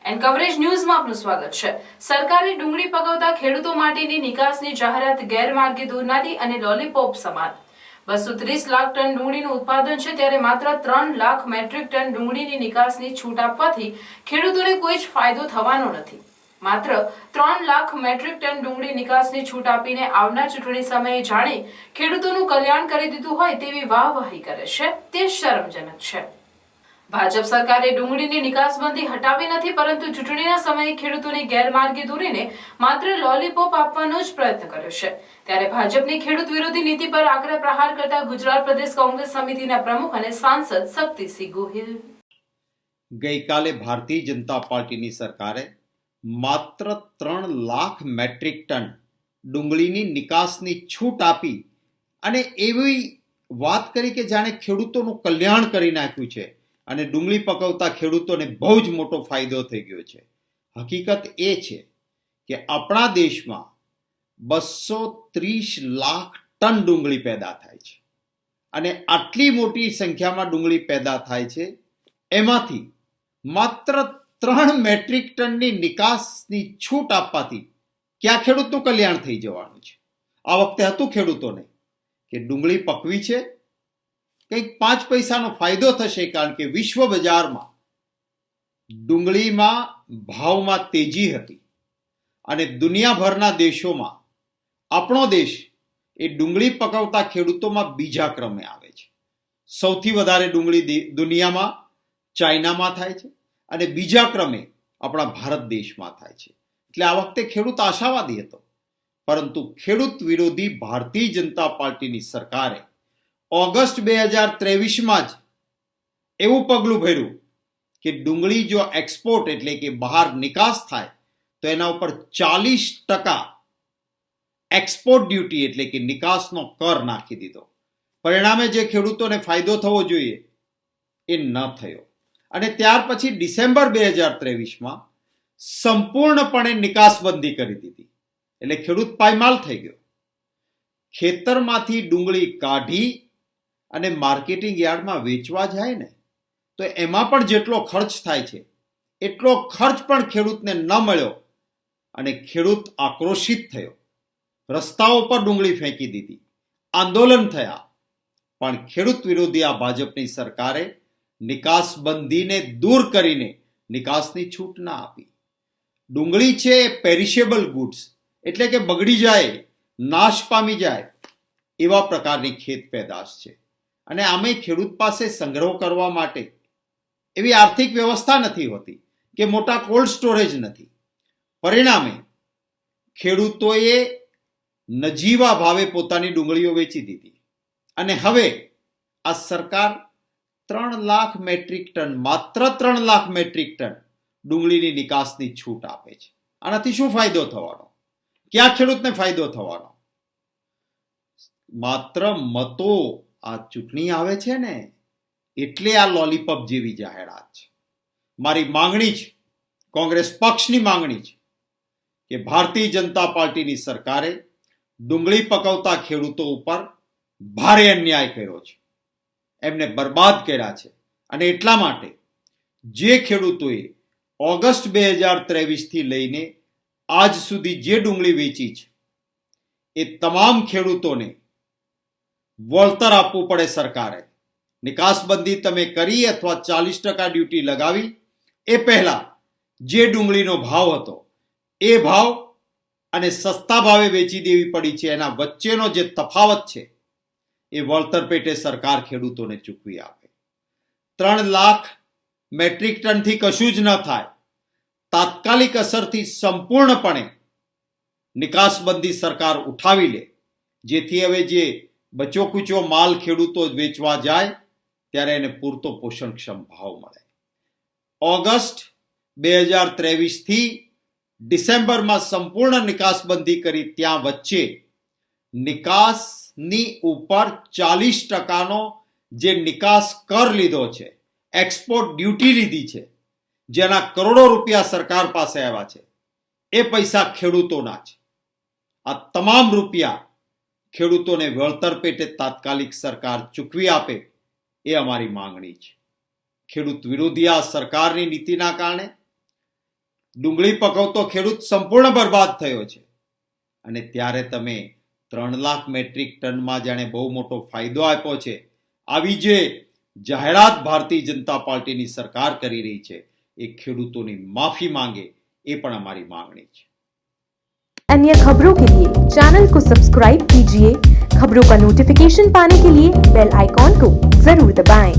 And coverage ન્યૂઝમાં આપનું સ્વાગત છે। સરકારે ડુંગળી પકવતા ખેડૂતો માટેની નિકાસની જાહેરાત ગેરમાર્ગે દોરનારી અને લોલીપોપ સમાન 230 લાખ ટન ડુંગળીનું ઉત્પાદન છે, ત્યારે માત્ર 3 લાખ મેટ્રિક ટન ડુંગળીની નિકાસની છૂટ આપવાથી ખેડૂતોને કોઈ જ ફાયદો થવાનો નથી। માત્ર 3 લાખ મેટ્રિક ટન ડુંગળી નિકાસની છૂટ આપીને આવનાર ચૂંટણી સમયે જાણે ખેડૂતોનું કલ્યાણ કરી દીધું હોય તેવી વાહવાહી કરે છે, તે શરમજનક છે। ભાજપ સરકારે ડુંગળીની નિકાસબંધી હટાવી નથી, પરંતુ ચૂંટણીના સમયે ખેડૂતોને ગેરમાર્ગે દોરીને માત્ર લોલીપોપ આપવાનો જ પ્રયત્ન કર્યો છે। ત્યારે ભાજપની ખેડૂત વિરોધી નીતિ પર આકરા પ્રહાર કરતા ગુજરાત પ્રદેશ કોંગ્રેસ સમિતિના પ્રમુખ અને સાંસદ શક્તિસિંહ ગોહિલ ગઈકાલે ભારતીય જનતા પાર્ટીની સરકારે માત્ર 3 લાખ મેટ્રિક ટન ડુંગળીની નિકાસની છૂટ આપી અને એવી વાત કરી કે જાણે ખેડૂતોનું કલ્યાણ કરી નાખ્યું છે અને ડુંગળી પકવતા ખેડૂતોને બહુ જ મોટો ફાયદો થઈ ગયો છે। હકીકત એ છે કે આપણા દેશમાં 230 લાખ ટન ડુંગળી પેદા થાય છે અને આટલી મોટી સંખ્યામાં ડુંગળી પેદા થાય છે, એમાંથી માત્ર 3 મેટ્રિક ટનની નિકાસની છૂટ આપવાથી ક્યાં ખેડૂતનું કલ્યાણ થઈ જવાનું છે? આ વખતે હતું ખેડૂતોને કે ડુંગળી પકવી છે, કંઈક 5 પૈસાનો ફાયદો થશે, કારણ કે વિશ્વ બજારમાં ડુંગળીમાં ભાવમાં તેજી હતી અને દુનિયાભરના દેશોમાં આપણો દેશ એ ડુંગળી પકવતા ખેડૂતોમાં બીજા ક્રમે આવે છે। સૌથી વધારે ડુંગળી દુનિયામાં ચાઇનામાં થાય છે અને બીજા ક્રમે આપણા ભારત દેશમાં થાય છે। એટલે આ વખતે ખેડૂત આશાવાદી હતો, પરંતુ ખેડૂત વિરોધી ભારતીય જનતા પાર્ટીની સરકારે ઓગસ્ટ 2023માં જ એવું પગલું ભર્યું કે ડુંગળી જો એક્સપોર્ટ એટલે કે બહાર નિકાસ થાય તો એના ઉપર 40% એક્સપોર્ટ ડ્યુટી એટલે કે નિકાસનો કર નાખી દીધો। પરિણામે જે ખેડૂતોને ફાયદો થવો જોઈએ એ ન થયો અને ત્યાર પછી ડિસેમ્બર 2023માં સંપૂર્ણપણે નિકાસબંધી કરી દીધી, એટલે ખેડૂત પાયમાલ થઈ ગયો। ખેતરમાંથી ડુંગળી કાઢી અને માર્કેટિંગ યાર્ડમાં વેચવા જાય ને તો એમાં પણ જેટલો ખર્ચ થાય છે એટલો ખર્ચ પણ ખેડૂતને ન મળ્યો અને ખેડૂત આક્રોશિત થયો, રસ્તાઓ પર ડુંગળી ફેંકી દીધી, આંદોલન થયા, પણ ખેડૂત વિરોધી આ ભાજપની સરકારે નિકાસબંધીને દૂર કરીને નિકાસની છૂટ ના આપી। ડુંગળી છે એ પેરિશેબલ ગુડ્સ એટલે કે બગડી જાય, નાશ પામી જાય એવા પ્રકારની ખેત પેદાશ છે અને આમે ખેડૂત પાસે સંગ્રહ કરવા માટે એવી આર્થિક વ્યવસ્થા નથી હોતી કે મોટા કોલ્ડ સ્ટોરેજ નથી। પરિણામે ખેડૂતોએ નજીવા ભાવે પોતાની ડુંગળીઓ વેચી દીધી અને હવે આ સરકાર 3 લાખ મેટ્રિક ટન માત્ર 3 લાખ મેટ્રિક ટન ડુંગળીની નિકાસની છૂટ આપે છે। આનાથી શું ફાયદો થવાનો? ક્યાં ખેડૂતને ફાયદો થવાનો? માત્ર મતો આ ચૂંટણી આવે છે ને એટલે આ લોલીપોપ જેવી જાહેરાત છે। મારી માંગણી છે, કોંગ્રેસ પક્ષની માંગણી છે કે ભારતીય જનતા પાર્ટીની સરકારે ડુંગળી પકવતા ખેડૂતો ઉપર ભારે અન્યાય કર્યો છે, એમને બરબાદ કર્યા છે અને એટલા માટે જે ખેડૂતોએ ઓગસ્ટ 2023થી લઈને આજ સુધી જે ડુંગળી વેચી છે એ તમામ ખેડૂતોને વળતર આપવું પડે। સરકારે નિકાસબંધી તમે કરી અથવા 40% ડ્યુટી લગાવી એ પહેલા જે ડુંગળીનો ભાવ હતો એ ભાવ અને સસ્તા ભાવે વેચી દેવી પડી છે, એના વચ્ચેનો જે તફાવત છે એ વળતર પેટે સરકાર ખેડૂતોને ચૂકવી આપે। 3 લાખ મેટ્રિક ટનથી કશું જ ન થાય, તાત્કાલિક અસરથી સંપૂર્ણપણે નિકાસબંધી સરકાર ઉઠાવી લે, જેથી હવે જે બચો કુચો માલ ખેડૂતો વેચવા જાય ત્યારે એને પૂરતો પોષણક્ષમ ભાવ મળે। ઓગસ્ટ 2023થી ડિસેમ્બરમાં સંપૂર્ણ નિકાસબંધી કરી, ત્યાં વચ્ચે નિકાસની ઉપર 40%નો જે નિકાસ કર લીધો છે, એક્સપોર્ટ ડ્યુટી લીધી છે, જેના કરોડો રૂપિયા સરકાર પાસે આવ્યા છે, એ પૈસા ખેડૂતોના છે। આ તમામ રૂપિયા ખેડૂતોને વળતર પેટે તાત્કાલિક સરકાર ચૂકવી આપે એ અમારી માંગણી છે। ખેડૂત વિરોધી આ સરકારની નીતિના કારણે ડુંગળી પકવતો ખેડૂત સંપૂર્ણ બરબાદ થયો છે અને ત્યારે તમે 3 લાખ મેટ્રિક ટનમાં જાણે બહુ મોટો ફાયદો આપ્યો છે. આવી જે જાહેરાત ભારતીય જનતા પાર્ટીની સરકાર કરી રહી છે એ ખેડૂતોની માફી માંગે એ પણ અમારી માંગણી છે. अन्य खबरों के लिए चैनल को सब्सक्राइब कीजिए. खबरों का नोटिफिकेशन पाने के लिए बेल आइकॉन को जरूर दबाएं.